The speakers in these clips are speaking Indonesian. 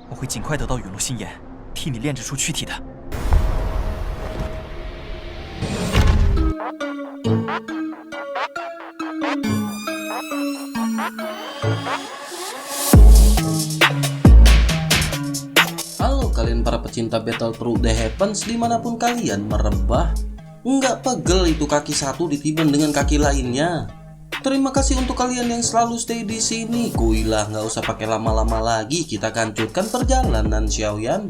我会尽快得到陨落心炎，替你炼制出躯体的。Halo kalian para pecinta Battle Through the Heavens dimanapun kalian merebah. Nggak pegel itu kaki satu ditiban dengan kaki lainnya. Terima kasih untuk kalian yang selalu stay di sini. Kuilah nggak usah pakai lama-lama lagi, kita lanjutkan perjalanan Xiaoyan.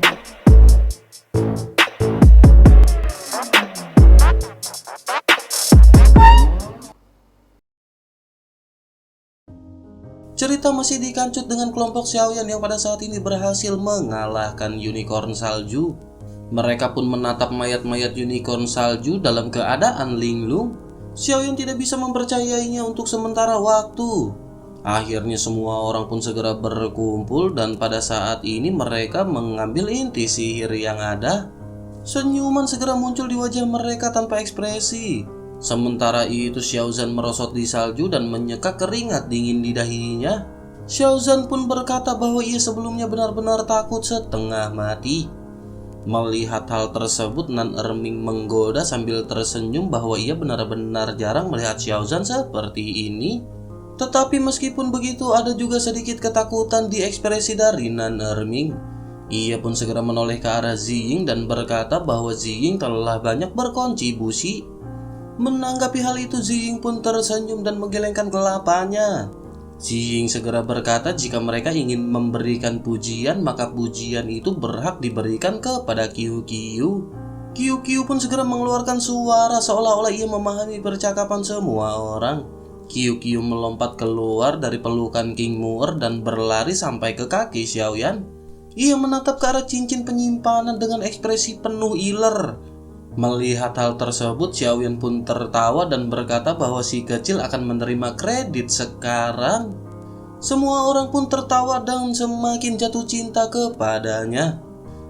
Cerita masih dikancut dengan kelompok Xiaoyan yang pada saat ini berhasil mengalahkan unicorn salju. Mereka pun menatap mayat-mayat unicorn salju dalam keadaan linglung. Xiaoyan tidak bisa mempercayainya untuk sementara waktu. Akhirnya semua orang pun segera berkumpul dan pada saat ini mereka mengambil inti sihir yang ada. Senyuman segera muncul di wajah mereka tanpa ekspresi. Sementara itu Xiaozan merosot di salju dan menyeka keringat dingin di dahinya. Xiaozan pun berkata bahwa ia sebelumnya benar-benar takut setengah mati. Melihat hal tersebut, Nan Erming menggoda sambil tersenyum bahwa ia benar-benar jarang melihat Xiaozan seperti ini. Tetapi meskipun begitu, ada juga sedikit ketakutan di ekspresi dari Nan Erming. Ia pun segera menoleh ke arah Ziying dan berkata bahwa Ziying telah banyak berkontribusi. Menanggapi hal itu, Ziying pun tersenyum dan menggelengkan kelapanya. Ziying segera berkata jika mereka ingin memberikan pujian, maka pujian itu berhak diberikan kepada Qiu Qiu. Qiu Qiu pun segera mengeluarkan suara seolah-olah ia memahami percakapan semua orang. Qiu Qiu melompat keluar dari pelukan King Mu'er dan berlari sampai ke kaki Xiaoyan. Ia menatap ke arah cincin penyimpanan dengan ekspresi penuh iler. Melihat hal tersebut, Xiaoyan pun tertawa dan berkata bahwa si kecil akan menerima kredit sekarang. Semua orang pun tertawa dan semakin jatuh cinta kepadanya.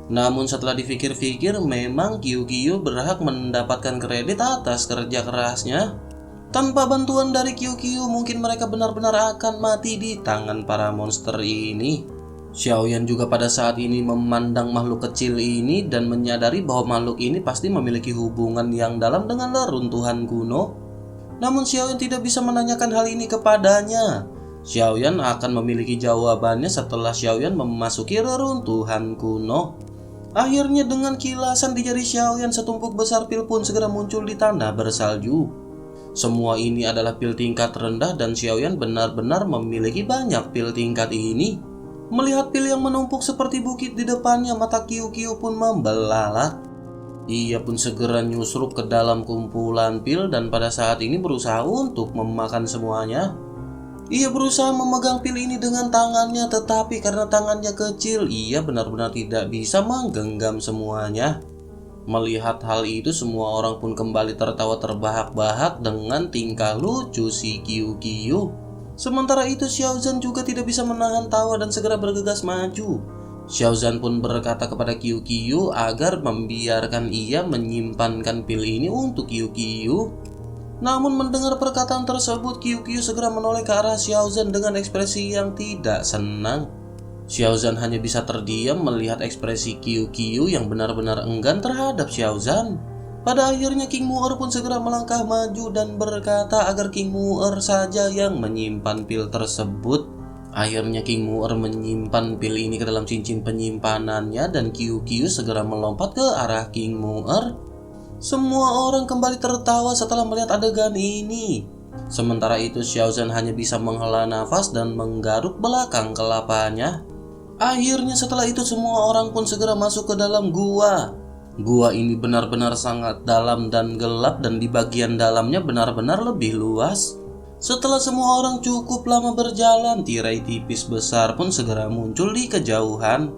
Namun setelah dipikir-pikir, memang Qiu Qiu berhak mendapatkan kredit atas kerja kerasnya. Tanpa bantuan dari Qiu Qiu, mungkin mereka benar-benar akan mati di tangan para monster ini. Xiaoyan juga pada saat ini memandang makhluk kecil ini dan menyadari bahwa makhluk ini pasti memiliki hubungan yang dalam dengan reruntuhan kuno. Namun Xiaoyan tidak bisa menanyakan hal ini kepadanya. Xiaoyan akan memiliki jawabannya setelah Xiaoyan memasuki reruntuhan kuno. Akhirnya dengan kilasan di jari Xiaoyan, setumpuk besar pil pun segera muncul di tanah bersalju. Semua ini adalah pil tingkat rendah dan Xiaoyan benar-benar memiliki banyak pil tingkat ini. Melihat pil yang menumpuk seperti bukit di depannya, mata Qiu Qiu pun membelalak. Ia pun segera nyusrup ke dalam kumpulan pil dan pada saat ini berusaha untuk memakan semuanya. Ia berusaha memegang pil ini dengan tangannya, tetapi karena tangannya kecil, ia benar-benar tidak bisa menggenggam semuanya. Melihat hal itu, semua orang pun kembali tertawa terbahak-bahak dengan tingkah lucu si Qiu Qiu. Sementara itu Xiaozan juga tidak bisa menahan tawa dan segera bergegas maju. Xiaozan pun berkata kepada Qiu Qiu agar membiarkan ia menyimpankan pil ini untuk Qiu Qiu. Namun mendengar perkataan tersebut, Qiu Qiu segera menoleh ke arah Xiaozan dengan ekspresi yang tidak senang. Xiaozan hanya bisa terdiam melihat ekspresi Qiu Qiu yang benar-benar enggan terhadap Xiaozan. Pada akhirnya King Mu'er pun segera melangkah maju dan berkata agar King Mu'er saja yang menyimpan pil tersebut. Akhirnya King Mu'er menyimpan pil ini ke dalam cincin penyimpanannya dan Qiu Qiu segera melompat ke arah King Mu'er. Semua orang kembali tertawa setelah melihat adegan ini. Sementara itu Xiaozan hanya bisa menghela nafas dan menggaruk belakang kelapanya. Akhirnya setelah itu semua orang pun segera masuk ke dalam gua. Gua ini benar-benar sangat dalam dan gelap dan di bagian dalamnya benar-benar lebih luas. Setelah semua orang cukup lama berjalan, tirai tipis besar pun segera muncul di kejauhan.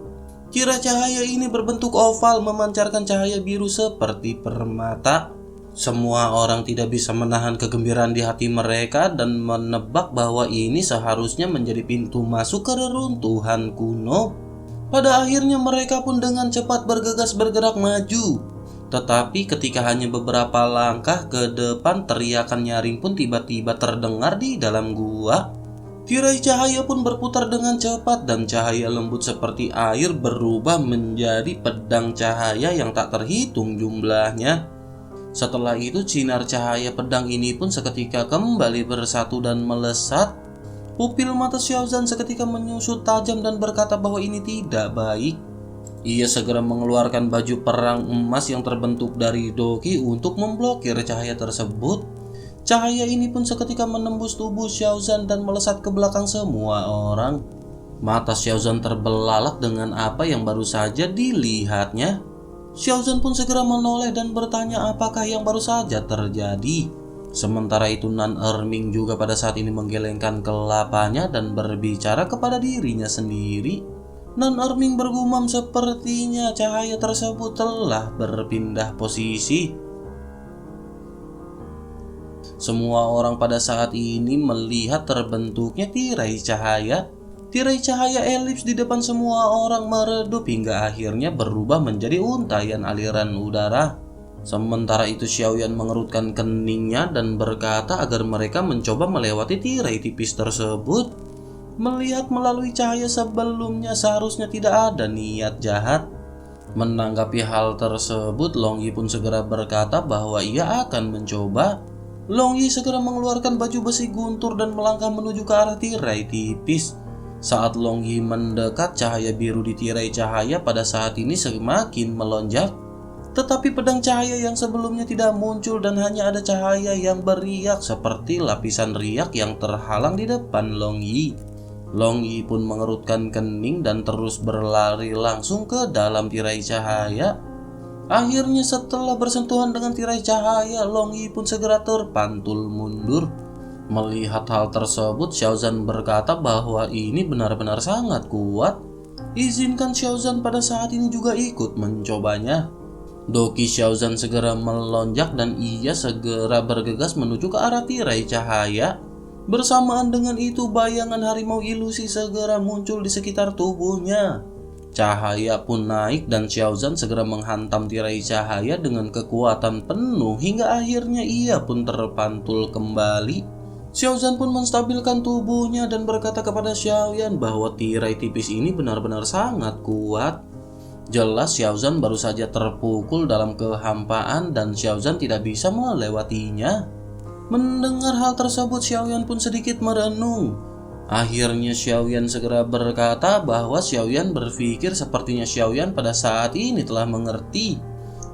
Tirai cahaya ini berbentuk oval memancarkan cahaya biru seperti permata. Semua orang tidak bisa menahan kegembiraan di hati mereka dan menebak bahwa ini seharusnya menjadi pintu masuk ke reruntuhan kuno. Pada akhirnya mereka pun dengan cepat bergegas bergerak maju. Tetapi ketika hanya beberapa langkah ke depan, teriakan nyaring pun tiba-tiba terdengar di dalam gua. Tirai cahaya pun berputar dengan cepat dan cahaya lembut seperti air berubah menjadi pedang cahaya yang tak terhitung jumlahnya. Setelah itu sinar cahaya pedang ini pun seketika kembali bersatu dan melesat. Pupil mata Xiaozan seketika menyusut tajam dan berkata bahwa ini tidak baik. Ia segera mengeluarkan baju perang emas yang terbentuk dari doki untuk memblokir cahaya tersebut. Cahaya ini pun seketika menembus tubuh Xiaozan dan melesat ke belakang semua orang. Mata Xiaozan terbelalak dengan apa yang baru saja dilihatnya. Xiaozan pun segera menoleh dan bertanya apakah yang baru saja terjadi. Sementara itu Nan Erming juga pada saat ini menggelengkan kelapanya dan berbicara kepada dirinya sendiri. Nan Erming bergumam sepertinya cahaya tersebut telah berpindah posisi. Semua orang pada saat ini melihat terbentuknya tirai cahaya. Tirai cahaya elips di depan semua orang meredup hingga akhirnya berubah menjadi untayan aliran udara. Sementara itu Xiaoyan mengerutkan keningnya dan berkata agar mereka mencoba melewati tirai tipis tersebut. Melihat melalui cahaya sebelumnya seharusnya tidak ada niat jahat. Menanggapi hal tersebut, Long Yi pun segera berkata bahwa ia akan mencoba. Long Yi segera mengeluarkan baju besi guntur dan melangkah menuju ke arah tirai tipis. Saat Long Yi mendekat, cahaya biru di tirai cahaya pada saat ini semakin melonjak. Tetapi pedang cahaya yang sebelumnya tidak muncul dan hanya ada cahaya yang beriak seperti lapisan riak yang terhalang di depan Long Yi. Long Yi pun mengerutkan kening dan terus berlari langsung ke dalam tirai cahaya. Akhirnya setelah bersentuhan dengan tirai cahaya, Long Yi pun segera terpantul mundur. Melihat hal tersebut, Xiaozan berkata bahwa ini benar-benar sangat kuat. Izinkan Xiaozan pada saat ini juga ikut mencobanya. Doki Xiaozan segera melonjak dan ia segera bergegas menuju ke arah tirai cahaya. Bersamaan dengan itu, bayangan harimau ilusi segera muncul di sekitar tubuhnya. Cahaya pun naik dan Xiaozan segera menghantam tirai cahaya dengan kekuatan penuh hingga akhirnya ia pun terpantul kembali. Xiaozan pun menstabilkan tubuhnya dan berkata kepada Xiaoyan bahwa tirai tipis ini benar-benar sangat kuat. Jelas Xiaozan baru saja terpukul dalam kehampaan dan Xiaozan tidak bisa melewatinya. Mendengar hal tersebut, Xiaoyan pun sedikit merenung. Akhirnya Xiaoyan segera berkata bahwa Xiaoyan berpikir sepertinya Xiaoyan pada saat ini telah mengerti.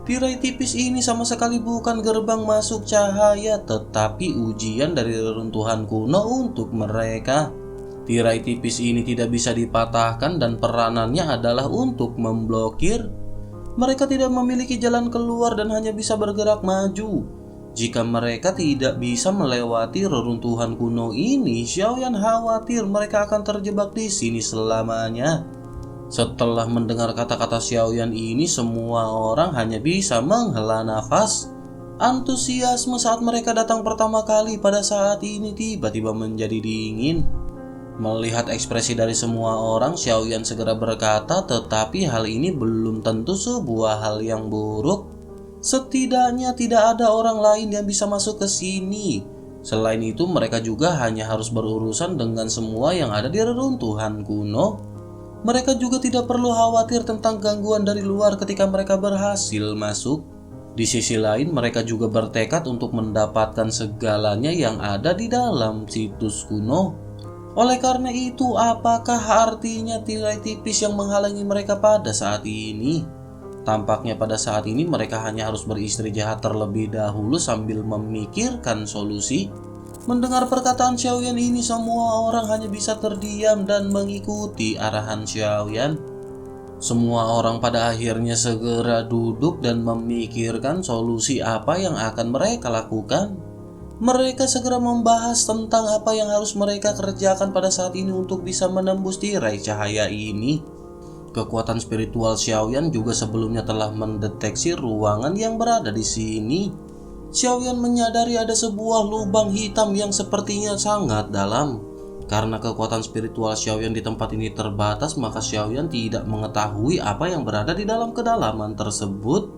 Tirai tipis ini sama sekali bukan gerbang masuk cahaya, tetapi ujian dari reruntuhan kuno untuk mereka. Tirai tipis ini tidak bisa dipatahkan dan peranannya adalah untuk memblokir. Mereka tidak memiliki jalan keluar dan hanya bisa bergerak maju. Jika mereka tidak bisa melewati reruntuhan kuno ini, Xiaoyan khawatir mereka akan terjebak di sini selamanya. Setelah mendengar kata-kata Xiaoyan ini, semua orang hanya bisa menghela nafas. Antusiasme saat mereka datang pertama kali pada saat ini tiba-tiba menjadi dingin. Melihat ekspresi dari semua orang, Xiaoyan segera berkata, tetapi hal ini belum tentu sebuah hal yang buruk. Setidaknya tidak ada orang lain yang bisa masuk ke sini. Selain itu, mereka juga hanya harus berurusan dengan semua yang ada di reruntuhan kuno. Mereka juga tidak perlu khawatir tentang gangguan dari luar ketika mereka berhasil masuk. Di sisi lain, mereka juga bertekad untuk mendapatkan segalanya yang ada di dalam situs kuno. Oleh karena itu, apakah artinya tirai tipis yang menghalangi mereka pada saat ini? Tampaknya pada saat ini mereka hanya harus beristirahat terlebih dahulu sambil memikirkan solusi. Mendengar perkataan Xiaoyan ini, semua orang hanya bisa terdiam dan mengikuti arahan Xiaoyan. Semua orang pada akhirnya segera duduk dan memikirkan solusi apa yang akan mereka lakukan. Mereka segera membahas tentang apa yang harus mereka kerjakan pada saat ini untuk bisa menembus tirai cahaya ini. Kekuatan spiritual Xiaoyan juga sebelumnya telah mendeteksi ruangan yang berada di sini. Xiaoyan menyadari ada sebuah lubang hitam yang sepertinya sangat dalam. Karena kekuatan spiritual Xiaoyan di tempat ini terbatas, maka Xiaoyan tidak mengetahui apa yang berada di dalam kedalaman tersebut.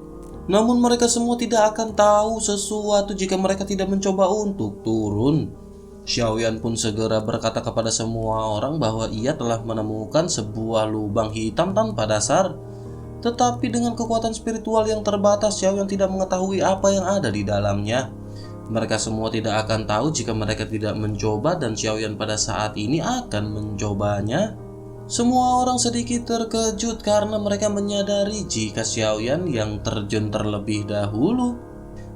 Namun mereka semua tidak akan tahu sesuatu jika mereka tidak mencoba untuk turun. Xiaoyan pun segera berkata kepada semua orang bahwa ia telah menemukan sebuah lubang hitam tanpa dasar. Tetapi dengan kekuatan spiritual yang terbatas, Xiaoyan tidak mengetahui apa yang ada di dalamnya. Mereka semua tidak akan tahu jika mereka tidak mencoba, dan Xiaoyan pada saat ini akan mencobanya. Semua orang sedikit terkejut karena mereka menyadari jika Xiaoyan yang terjun terlebih dahulu.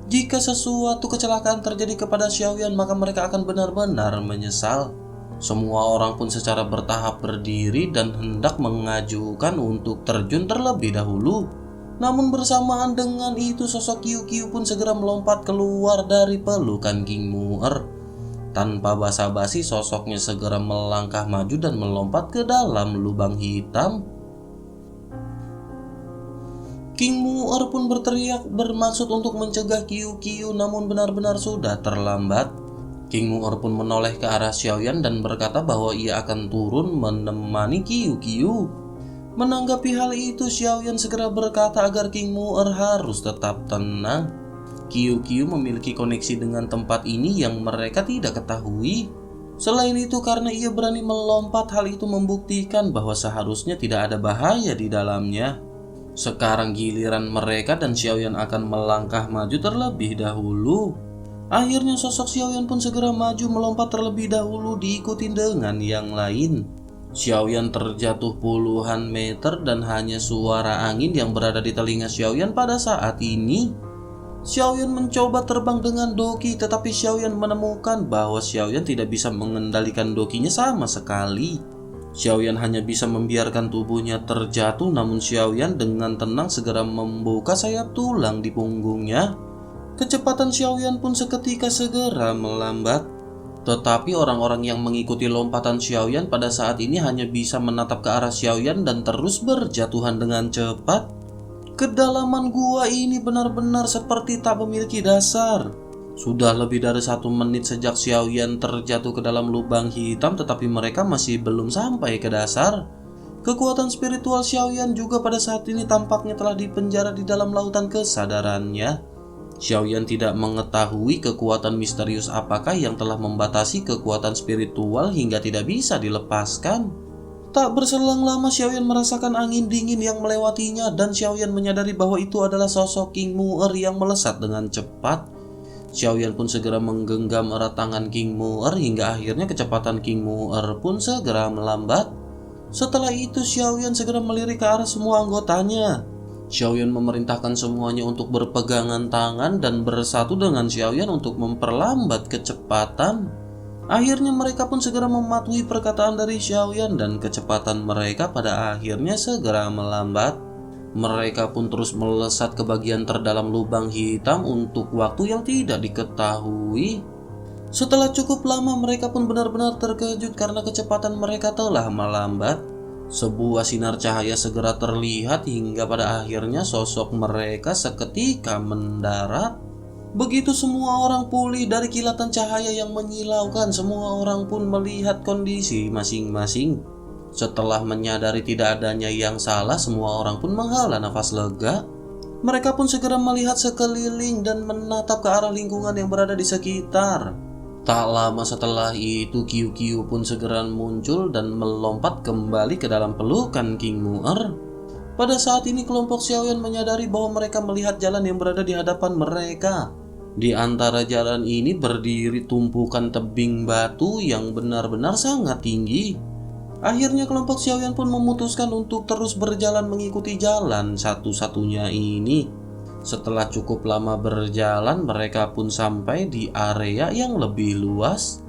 Jika sesuatu kecelakaan terjadi kepada Xiaoyan, maka mereka akan benar-benar menyesal. Semua orang pun secara bertahap berdiri dan hendak mengajukan untuk terjun terlebih dahulu. Namun bersamaan dengan itu, sosok Qiu Qiu pun segera melompat keluar dari pelukan King Mu'er. Tanpa basa-basi, sosoknya segera melangkah maju dan melompat ke dalam lubang hitam. King Mu'er pun berteriak bermaksud untuk mencegah Qiu Qiu, namun benar-benar sudah terlambat. King Mu'er pun menoleh ke arah Xiaoyan dan berkata bahwa ia akan turun menemani Qiu Qiu. Menanggapi hal itu, Xiaoyan segera berkata agar King Mu'er harus tetap tenang. Qiu Qiu memiliki koneksi dengan tempat ini yang mereka tidak ketahui. Selain itu, karena ia berani melompat, hal itu membuktikan bahwa seharusnya tidak ada bahaya di dalamnya. Sekarang giliran mereka dan Xiaoyan akan melangkah maju terlebih dahulu. Akhirnya sosok Xiaoyan pun segera maju melompat terlebih dahulu, diikuti dengan yang lain. Xiaoyan terjatuh puluhan meter dan hanya suara angin yang berada di telinga Xiaoyan pada saat ini. Xiaoyan mencoba terbang dengan doki, tetapi Xiaoyan menemukan bahwa Xiaoyan tidak bisa mengendalikan dokinya sama sekali. Xiaoyan hanya bisa membiarkan tubuhnya terjatuh, namun Xiaoyan dengan tenang segera membuka sayap tulang di punggungnya. Kecepatan Xiaoyan pun seketika segera melambat. Tetapi orang-orang yang mengikuti lompatan Xiaoyan pada saat ini hanya bisa menatap ke arah Xiaoyan dan terus berjatuhan dengan cepat. Kedalaman gua ini benar-benar seperti tak memiliki dasar. Sudah lebih dari 1 menit sejak Xiaoyan terjatuh ke dalam lubang hitam, tetapi mereka masih belum sampai ke dasar. Kekuatan spiritual Xiaoyan juga pada saat ini tampaknya telah dipenjara di dalam lautan kesadarannya. Xiaoyan tidak mengetahui kekuatan misterius apakah yang telah membatasi kekuatan spiritual hingga tidak bisa dilepaskan. Tak berselang lama, Xiaoyan merasakan angin dingin yang melewatinya, dan Xiaoyan menyadari bahwa itu adalah sosok King Mu'er yang melesat dengan cepat. Xiaoyan pun segera menggenggam erat tangan King Mu'er hingga akhirnya kecepatan King Mu'er pun segera melambat. Setelah itu, Xiaoyan segera melirik ke arah semua anggotanya. Xiaoyan memerintahkan semuanya untuk berpegangan tangan dan bersatu dengan Xiaoyan untuk memperlambat kecepatan. Akhirnya mereka pun segera mematuhi perkataan dari Xiaoyan dan kecepatan mereka pada akhirnya segera melambat. Mereka pun terus melesat ke bagian terdalam lubang hitam untuk waktu yang tidak diketahui. Setelah cukup lama, mereka pun benar-benar terkejut karena kecepatan mereka telah melambat. Sebuah sinar cahaya segera terlihat hingga pada akhirnya sosok mereka seketika mendarat. Begitu semua orang pulih dari kilatan cahaya yang menyilaukan, semua orang pun melihat kondisi masing-masing. Setelah menyadari tidak adanya yang salah, semua orang pun menghela nafas lega. Mereka pun segera melihat sekeliling dan menatap ke arah lingkungan yang berada di sekitar. Tak lama setelah itu, Qiu Qiu pun segera muncul dan melompat kembali ke dalam pelukan King Mu'er. Pada saat ini kelompok Xiaoyan menyadari bahwa mereka melihat jalan yang berada di hadapan mereka. Di antara jalan ini berdiri tumpukan tebing batu yang benar-benar sangat tinggi. Akhirnya kelompok Xiaoyan pun memutuskan untuk terus berjalan mengikuti jalan satu-satunya ini. Setelah cukup lama berjalan, mereka pun sampai di area yang lebih luas.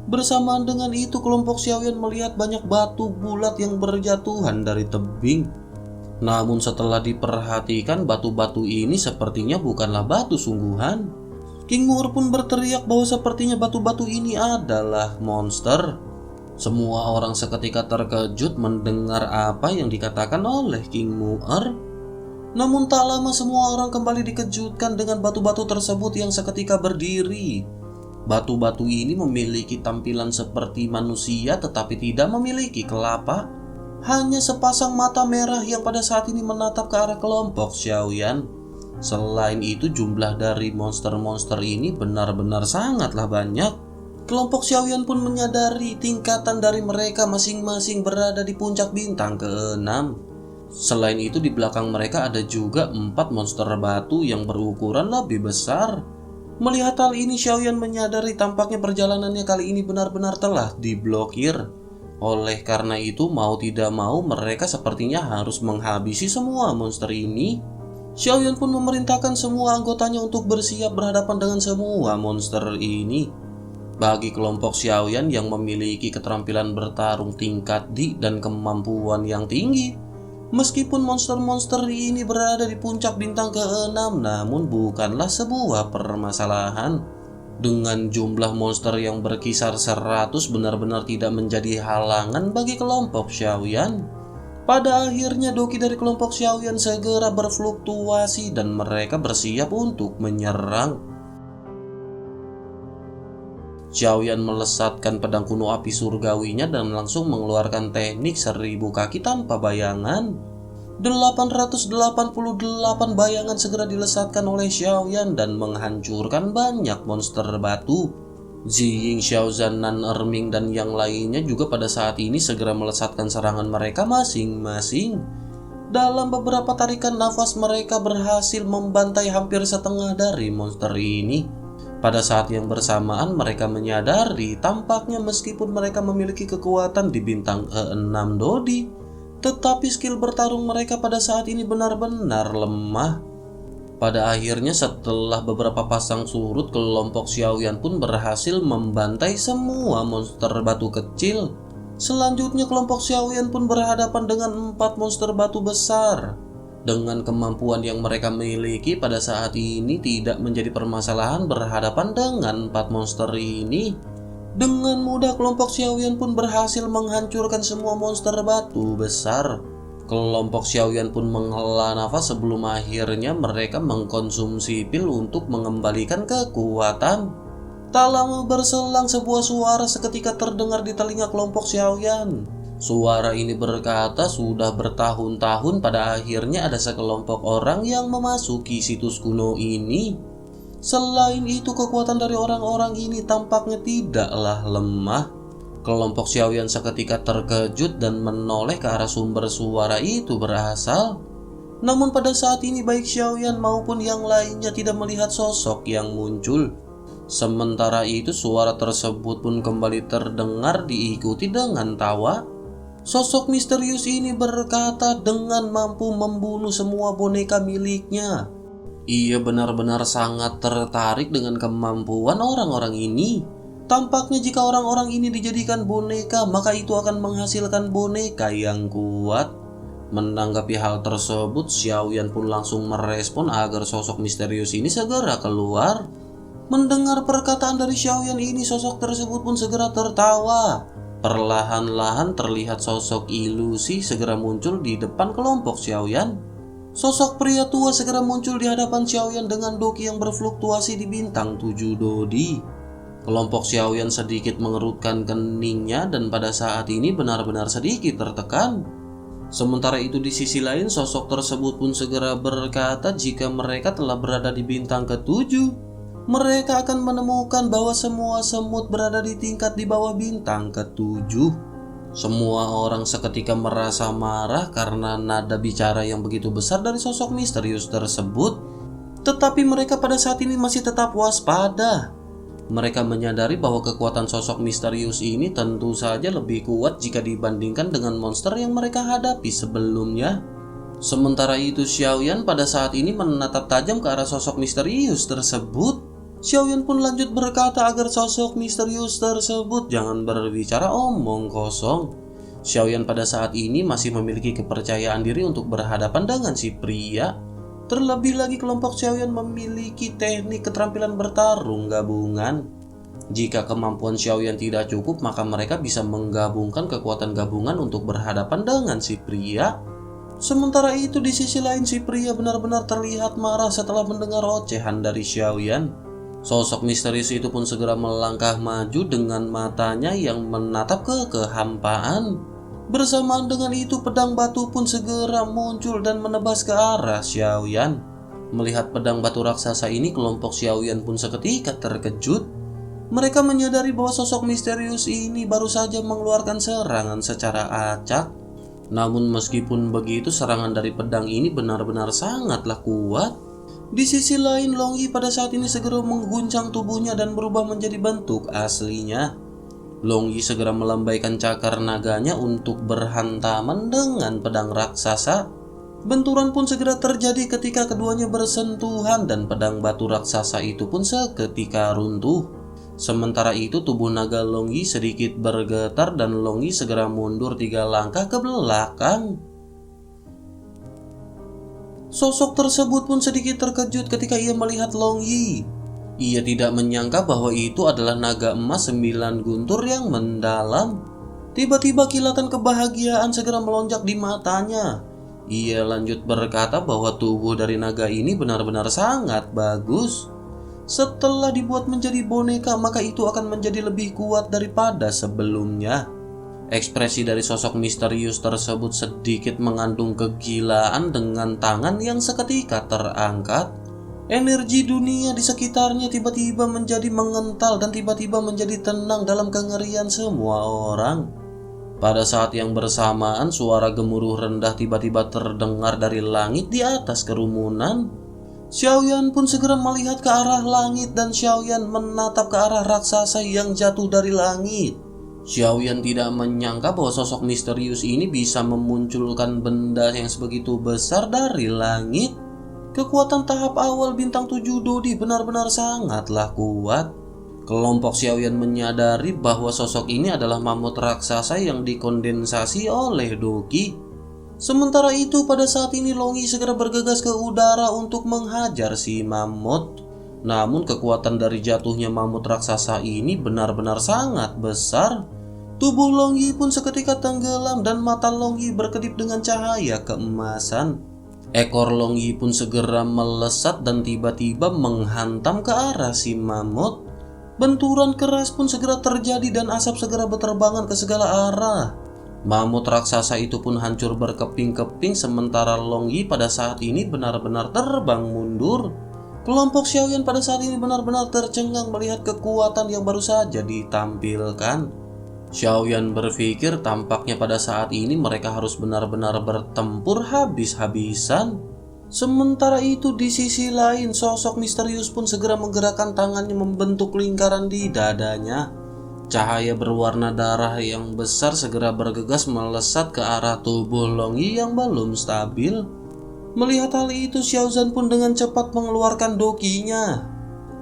Bersamaan dengan itu, kelompok Xiaoyan melihat banyak batu bulat yang berjatuhan dari tebing. Namun setelah diperhatikan, batu-batu ini sepertinya bukanlah batu sungguhan. King Mu'er pun berteriak bahwa sepertinya batu-batu ini adalah monster. Semua orang seketika terkejut mendengar apa yang dikatakan oleh King Mu'er. Namun tak lama semua orang kembali dikejutkan dengan batu-batu tersebut yang seketika berdiri. Batu-batu ini memiliki tampilan seperti manusia tetapi tidak memiliki kelapa. Hanya sepasang mata merah yang pada saat ini menatap ke arah kelompok Xiaoyan. Selain itu, jumlah dari monster-monster ini benar-benar sangatlah banyak. Kelompok Xiaoyan pun menyadari tingkatan dari mereka masing-masing berada di puncak bintang ke-6. Selain itu di belakang mereka ada juga 4 monster batu yang berukuran lebih besar. Melihat hal ini, Xiaoyan menyadari tampaknya perjalanannya kali ini benar-benar telah diblokir. Oleh karena itu, mau tidak mau mereka sepertinya harus menghabisi semua monster ini. Xiaoyan pun memerintahkan semua anggotanya untuk bersiap berhadapan dengan semua monster ini. Bagi kelompok Xiaoyan yang memiliki keterampilan bertarung tingkat D dan kemampuan yang tinggi, meskipun monster-monster ini berada di puncak bintang ke-6, namun bukanlah sebuah permasalahan. Dengan jumlah monster yang berkisar 100 benar-benar tidak menjadi halangan bagi kelompok Xiaoyan. Pada akhirnya doki dari kelompok Xiaoyan segera berfluktuasi dan mereka bersiap untuk menyerang. Xiaoyan melesatkan pedang kuno api surgawinya dan langsung mengeluarkan teknik 1000 kaki tanpa bayangan. 888 bayangan segera dilesatkan oleh Xiaoyan dan menghancurkan banyak monster batu. Ziying, Xiaozan, Nan Erming dan yang lainnya juga pada saat ini segera melesatkan serangan mereka masing-masing. Dalam beberapa tarikan nafas mereka berhasil membantai hampir setengah dari monster ini. Pada saat yang bersamaan mereka menyadari tampaknya meskipun mereka memiliki kekuatan di bintang ke-6 Dodi, tetapi skill bertarung mereka pada saat ini benar-benar lemah. Pada akhirnya setelah beberapa pasang surut, kelompok Xiaoyan pun berhasil membantai semua monster batu kecil. Selanjutnya kelompok Xiaoyan pun berhadapan dengan 4 monster batu besar. Dengan kemampuan yang mereka miliki pada saat ini tidak menjadi permasalahan berhadapan dengan 4 monster ini. Dengan mudah kelompok Xiaoyan pun berhasil menghancurkan semua monster batu besar. Kelompok Xiaoyan pun menghela nafas sebelum akhirnya mereka mengkonsumsi pil untuk mengembalikan kekuatan. Tak lama berselang sebuah suara seketika terdengar di telinga kelompok Xiaoyan. Suara ini berkata sudah bertahun-tahun pada akhirnya ada sekelompok orang yang memasuki situs kuno ini. Selain itu kekuatan dari orang-orang ini tampaknya tidaklah lemah. Kelompok Xiaoyan seketika terkejut dan menoleh ke arah sumber suara itu berasal. Namun pada saat ini baik Xiaoyan maupun yang lainnya tidak melihat sosok yang muncul. Sementara itu suara tersebut pun kembali terdengar diikuti dengan tawa. Sosok misterius ini berkata dengan mampu membunuh semua boneka miliknya. Ia benar-benar sangat tertarik dengan kemampuan orang-orang ini. Tampaknya jika orang-orang ini dijadikan boneka, maka itu akan menghasilkan boneka yang kuat. Menanggapi hal tersebut, Xiaoyan pun langsung merespon agar sosok misterius ini segera keluar. Mendengar perkataan dari Xiaoyan ini, sosok tersebut pun segera tertawa. Perlahan-lahan terlihat sosok ilusi segera muncul di depan kelompok Xiaoyan. Sosok pria tua segera muncul di hadapan Xiaoyan dengan doki yang berfluktuasi di bintang 7 Dodi. Kelompok Xiaoyan sedikit mengerutkan keningnya dan pada saat ini benar-benar sedikit tertekan. Sementara itu di sisi lain sosok tersebut pun segera berkata jika mereka telah berada di bintang ke-7. Mereka akan menemukan bahwa semua semut berada di tingkat di bawah bintang ke-7. Semua orang seketika merasa marah karena nada bicara yang begitu besar dari sosok misterius tersebut. Tetapi mereka pada saat ini masih tetap waspada. Mereka menyadari bahwa kekuatan sosok misterius ini tentu saja lebih kuat jika dibandingkan dengan monster yang mereka hadapi sebelumnya. Sementara itu Xiaoyan pada saat ini menatap tajam ke arah sosok misterius tersebut. Xiaoyan pun lanjut berkata agar sosok misterius tersebut jangan berbicara omong kosong. Xiaoyan pada saat ini masih memiliki kepercayaan diri untuk berhadapan dengan si pria. Terlebih lagi kelompok Xiaoyan memiliki teknik keterampilan bertarung gabungan. Jika kemampuan Xiaoyan tidak cukup, maka mereka bisa menggabungkan kekuatan gabungan untuk berhadapan dengan si pria. Sementara itu di sisi lain si pria benar-benar terlihat marah setelah mendengar ocehan dari Xiaoyan. Sosok misterius itu pun segera melangkah maju dengan matanya yang menatap ke kehampaan. Bersamaan dengan itu pedang batu pun segera muncul dan menebas ke arah Xiaoyan. Melihat pedang batu raksasa ini, kelompok Xiaoyan pun seketika terkejut. Mereka menyadari bahwa sosok misterius ini baru saja mengeluarkan serangan secara acak. Namun meskipun begitu, serangan dari pedang ini benar-benar sangatlah kuat. Di sisi lain, Long Yi pada saat ini segera mengguncang tubuhnya dan berubah menjadi bentuk aslinya. Long Yi segera melambaikan cakar naganya untuk berhantaman dengan pedang raksasa. Benturan pun segera terjadi ketika keduanya bersentuhan dan pedang batu raksasa itu pun seketika runtuh. Sementara itu tubuh naga Long Yi sedikit bergetar dan Long Yi segera mundur 3 langkah ke belakang. Sosok tersebut pun sedikit terkejut ketika ia melihat Long Yi. Ia tidak menyangka bahwa itu adalah naga emas 9 guntur yang mendalam. Tiba-tiba kilatan kebahagiaan segera melonjak di matanya. Ia lanjut berkata bahwa tubuh dari naga ini benar-benar sangat bagus. Setelah dibuat menjadi boneka, maka itu akan menjadi lebih kuat daripada sebelumnya. Ekspresi dari sosok misterius tersebut sedikit mengandung kegilaan dengan tangan yang seketika terangkat. Energi dunia di sekitarnya tiba-tiba menjadi mengental dan tiba-tiba menjadi tenang dalam kengerian semua orang. Pada saat yang bersamaan, suara gemuruh rendah tiba-tiba terdengar dari langit di atas kerumunan. Xiaoyan pun segera melihat ke arah langit dan Xiaoyan menatap ke arah raksasa yang jatuh dari langit. Xiaoyan tidak menyangka bahwa sosok misterius ini bisa memunculkan benda yang sebegitu besar dari langit. Kekuatan tahap awal bintang 7 Dodi benar-benar sangatlah kuat. Kelompok Xiaoyan menyadari bahwa sosok ini adalah mamut raksasa yang dikondensasi oleh Doki. Sementara itu pada saat ini Long Yi segera bergegas ke udara untuk menghajar si mamut. Namun kekuatan dari jatuhnya mamut raksasa ini benar-benar sangat besar. Tubuh Long Yi pun seketika tenggelam dan mata Long Yi berkedip dengan cahaya keemasan. Ekor Long Yi pun segera melesat dan tiba-tiba menghantam ke arah si mamut. Benturan keras pun segera terjadi dan asap segera berterbangan ke segala arah. Mamut raksasa itu pun hancur berkeping-keping sementara Long Yi pada saat ini benar-benar terbang mundur. Kelompok Xiaoyan pada saat ini benar-benar tercengang melihat kekuatan yang baru saja ditampilkan. Xiaoyan berpikir tampaknya pada saat ini mereka harus benar-benar bertempur habis-habisan. Sementara itu di sisi lain, sosok misterius pun segera menggerakkan tangannya membentuk lingkaran di dadanya. Cahaya berwarna darah yang besar segera bergegas melesat ke arah tubuh Long Yi yang belum stabil. Melihat hal itu, Xiaozan pun dengan cepat mengeluarkan dokinya.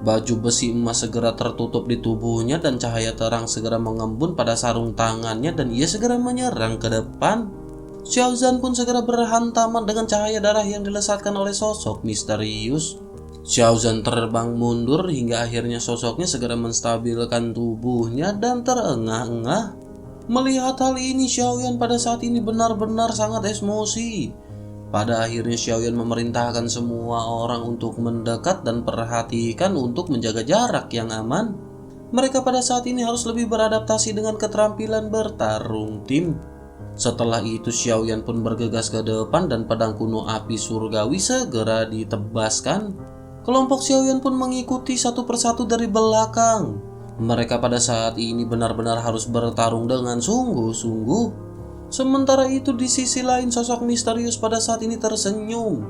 Baju besi emas segera tertutup di tubuhnya dan cahaya terang segera mengembun pada sarung tangannya dan ia segera menyerang ke depan. Xiaozan pun segera berhantaman dengan cahaya darah yang dilesatkan oleh sosok misterius. Xiaozan terbang mundur hingga akhirnya sosoknya segera menstabilkan tubuhnya dan terengah-engah. Melihat hal ini, Xiaoyan pada saat ini benar-benar sangat emosi. Pada akhirnya Xiaoyan memerintahkan semua orang untuk mendekat dan perhatikan untuk menjaga jarak yang aman. Mereka pada saat ini harus lebih beradaptasi dengan keterampilan bertarung tim. Setelah itu Xiaoyan pun bergegas ke depan dan pedang kuno api surgawi segera ditebaskan. Kelompok Xiaoyan pun mengikuti satu persatu dari belakang. Mereka pada saat ini benar-benar harus bertarung dengan sungguh-sungguh. Sementara itu di sisi lain sosok misterius pada saat ini tersenyum.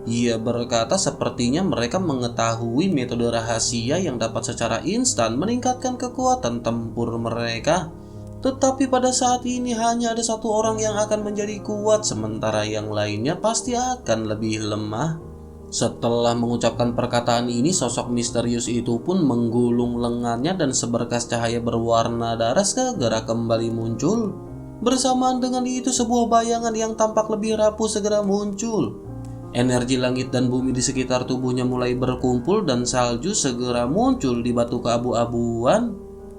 Ia berkata sepertinya mereka mengetahui metode rahasia yang dapat secara instan meningkatkan kekuatan tempur mereka. Tetapi pada saat ini hanya ada satu orang yang akan menjadi kuat sementara yang lainnya pasti akan lebih lemah. Setelah mengucapkan perkataan ini, sosok misterius itu pun menggulung lengannya dan seberkas cahaya berwarna darah segera kembali muncul. Bersamaan dengan itu, sebuah bayangan yang tampak lebih rapuh segera muncul. Energi langit dan bumi di sekitar tubuhnya mulai berkumpul dan salju segera muncul di batu keabu-abuan.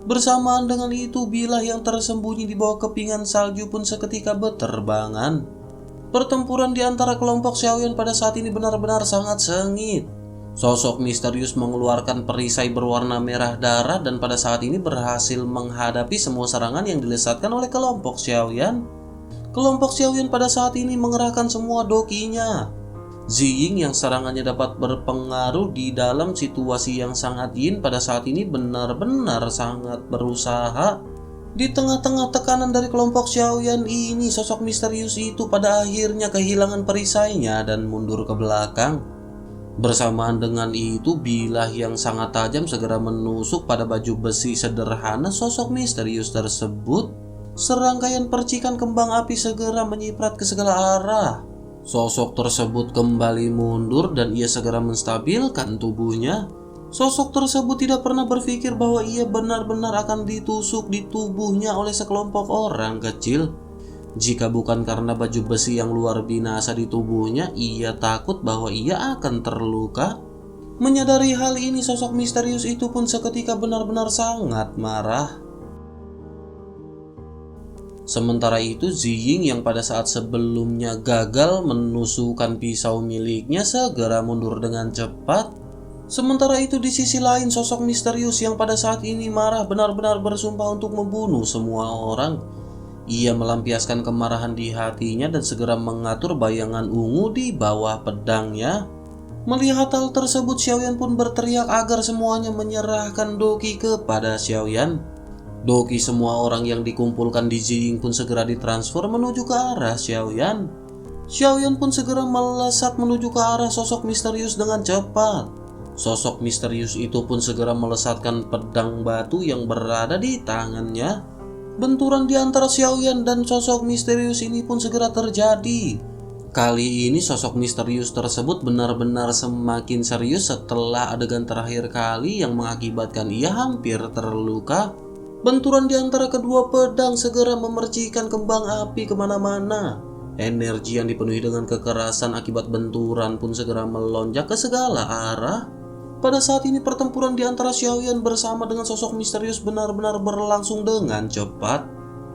Bersamaan dengan itu, bilah yang tersembunyi di bawah kepingan salju pun seketika berterbangan. Pertempuran di antara kelompok Xiaoyan pada saat ini benar-benar sangat sengit. Sosok misterius mengeluarkan perisai berwarna merah darah dan pada saat ini berhasil menghadapi semua serangan yang dilesatkan oleh kelompok Xiaoyan. Kelompok Xiaoyan pada saat ini mengerahkan semua dokinya. Ziying yang serangannya dapat berpengaruh di dalam situasi yang sangat yin pada saat ini benar-benar sangat berusaha. Di tengah-tengah tekanan dari kelompok Xiaoyan ini, sosok misterius itu pada akhirnya kehilangan perisainya dan mundur ke belakang. Bersamaan dengan itu, bilah yang sangat tajam segera menusuk pada baju besi sederhana sosok misterius tersebut. Serangkaian percikan kembang api segera menyiprat ke segala arah. Sosok tersebut kembali mundur dan ia segera menstabilkan tubuhnya. Sosok tersebut tidak pernah berpikir bahwa ia benar-benar akan ditusuk di tubuhnya oleh sekelompok orang kecil. Jika bukan karena baju besi yang luar binasa di tubuhnya, ia takut bahwa ia akan terluka. Menyadari hal ini, sosok misterius itu pun seketika benar-benar sangat marah. Sementara itu, Ziying yang pada saat sebelumnya gagal menusukkan pisau miliknya segera mundur dengan cepat. Sementara itu di sisi lain, sosok misterius yang pada saat ini marah benar-benar bersumpah untuk membunuh semua orang. Ia melampiaskan kemarahan di hatinya dan segera mengatur bayangan ungu di bawah pedangnya. Melihat hal tersebut, Xiaoyan pun berteriak agar semuanya menyerahkan Doqi kepada Xiaoyan. Doqi semua orang yang dikumpulkan di Ziying pun segera ditransfer menuju ke arah Xiaoyan. Xiaoyan pun segera melesat menuju ke arah sosok misterius dengan cepat. Sosok misterius itu pun segera melesatkan pedang batu yang berada di tangannya. Benturan di antara Xiaoyan dan sosok misterius ini pun segera terjadi. Kali ini sosok misterius tersebut benar-benar semakin serius setelah adegan terakhir kali yang mengakibatkan ia hampir terluka. Benturan di antara kedua pedang segera memercikan kembang api kemana-mana. Energi yang dipenuhi dengan kekerasan akibat benturan pun segera melonjak ke segala arah. Pada saat ini pertempuran di antara Xiaoyan bersama dengan sosok misterius benar-benar berlangsung dengan cepat.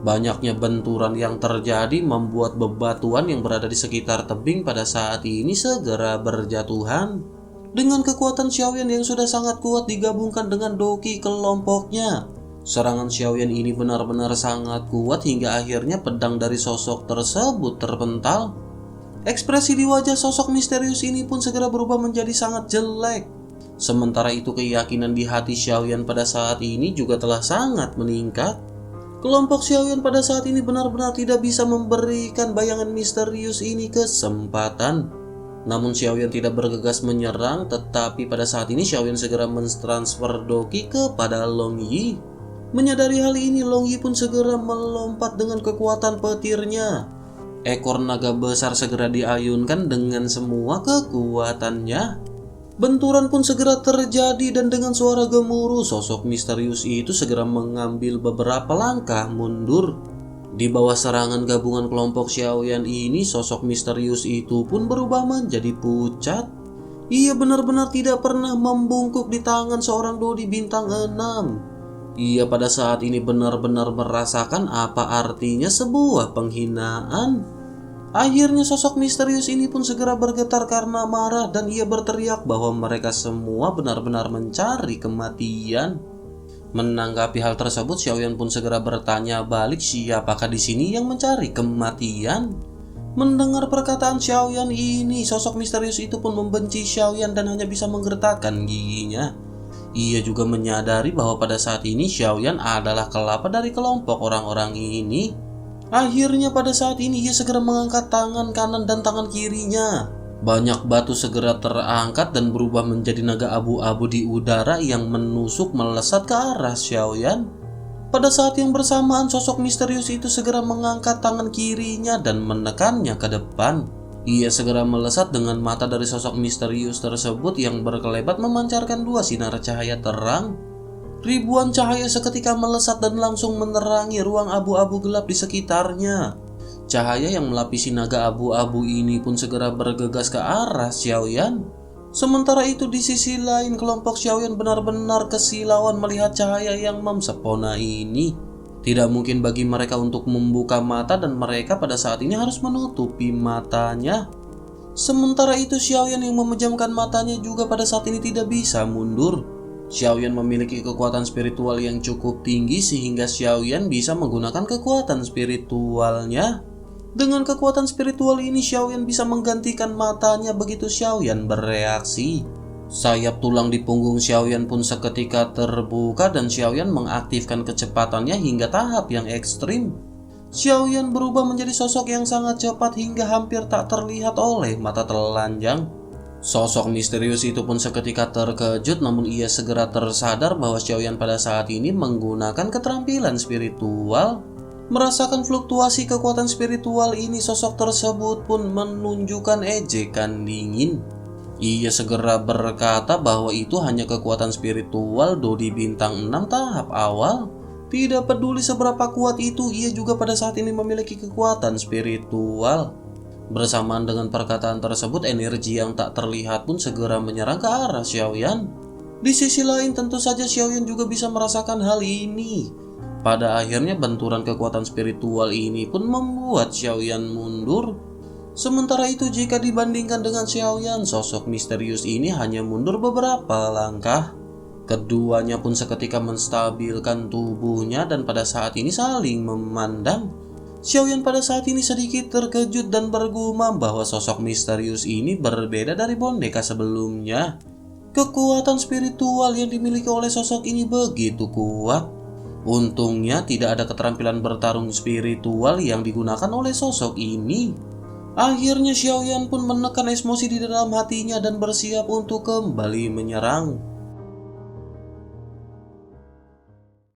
Banyaknya benturan yang terjadi membuat bebatuan yang berada di sekitar tebing pada saat ini segera berjatuhan. Dengan kekuatan Xiaoyan yang sudah sangat kuat digabungkan dengan Doqi kelompoknya, serangan Xiaoyan ini benar-benar sangat kuat hingga akhirnya pedang dari sosok tersebut terpental. Ekspresi di wajah sosok misterius ini pun segera berubah menjadi sangat jelek. Sementara itu keyakinan di hati Xiaoyan pada saat ini juga telah sangat meningkat. Kelompok Xiaoyan pada saat ini benar-benar tidak bisa memberikan bayangan misterius ini kesempatan. Namun Xiaoyan tidak bergegas menyerang, tetapi pada saat ini Xiaoyan segera mentransfer Doqi kepada Long Yi. Menyadari hal ini, Long Yi pun segera melompat dengan kekuatan petirnya. Ekor naga besar segera diayunkan dengan semua kekuatannya. Benturan pun segera terjadi dan dengan suara gemuruh, sosok misterius itu segera mengambil beberapa langkah mundur. Di bawah serangan gabungan kelompok Xiaoyan ini, sosok misterius itu pun berubah menjadi pucat. Ia benar-benar tidak pernah membungkuk di tangan seorang dodi bintang 6. Ia pada saat ini benar-benar merasakan apa artinya sebuah penghinaan. Akhirnya sosok misterius ini pun segera bergetar karena marah dan ia berteriak bahwa mereka semua benar-benar mencari kematian. Menanggapi hal tersebut, Xiaoyan pun segera bertanya balik, siapakah di sini yang mencari kematian? Mendengar perkataan Xiaoyan ini, sosok misterius itu pun membenci Xiaoyan dan hanya bisa menggertakkan giginya. Ia juga menyadari bahwa pada saat ini Xiaoyan adalah kelapa dari kelompok orang-orang ini. Akhirnya pada saat ini ia segera mengangkat tangan kanan dan tangan kirinya. Banyak batu segera terangkat dan berubah menjadi naga abu-abu di udara yang menusuk melesat ke arah Xiaoyan. Pada saat yang bersamaan, sosok misterius itu segera mengangkat tangan kirinya dan menekannya ke depan. Ia segera melesat dengan mata dari sosok misterius tersebut yang berkelebat memancarkan dua sinar cahaya terang. Ribuan cahaya seketika melesat dan langsung menerangi ruang abu-abu gelap di sekitarnya. Cahaya yang melapisi naga abu-abu ini pun segera bergegas ke arah Xiaoyan. Sementara itu di sisi lain, kelompok Xiaoyan benar-benar kesilauan melihat cahaya yang memsepona ini. Tidak mungkin bagi mereka untuk membuka mata dan mereka pada saat ini harus menutupi matanya. Sementara itu Xiaoyan yang memejamkan matanya juga pada saat ini tidak bisa mundur. Xiaoyan memiliki kekuatan spiritual yang cukup tinggi sehingga Xiaoyan bisa menggunakan kekuatan spiritualnya. Dengan kekuatan spiritual ini, Xiaoyan bisa menggantikan matanya begitu Xiaoyan bereaksi. Sayap tulang di punggung Xiaoyan pun seketika terbuka dan Xiaoyan mengaktifkan kecepatannya hingga tahap yang ekstrim. Xiaoyan berubah menjadi sosok yang sangat cepat hingga hampir tak terlihat oleh mata telanjang. Sosok misterius itu pun seketika terkejut, namun ia segera tersadar bahwa Xiaoyan pada saat ini menggunakan keterampilan spiritual. Merasakan fluktuasi kekuatan spiritual ini, sosok tersebut pun menunjukkan ejekan dingin. Ia segera berkata bahwa itu hanya kekuatan spiritual Dodi bintang 6 tahap awal. Tidak peduli seberapa kuat itu, ia juga pada saat ini memiliki kekuatan spiritual. Bersamaan dengan perkataan tersebut, energi yang tak terlihat pun segera menyerang ke arah Xiaoyan. Di sisi lain, tentu saja Xiaoyan juga bisa merasakan hal ini. Pada akhirnya, benturan kekuatan spiritual ini pun membuat Xiaoyan mundur. Sementara itu, jika dibandingkan dengan Xiaoyan, sosok misterius ini hanya mundur beberapa langkah. Keduanya pun seketika menstabilkan tubuhnya dan pada saat ini saling memandang. Xiaoyan pada saat ini sedikit terkejut dan bergumam bahwa sosok misterius ini berbeda dari boneka sebelumnya. Kekuatan spiritual yang dimiliki oleh sosok ini begitu kuat. Untungnya tidak ada keterampilan bertarung spiritual yang digunakan oleh sosok ini. Akhirnya Xiaoyan pun menekan emosi di dalam hatinya dan bersiap untuk kembali menyerang.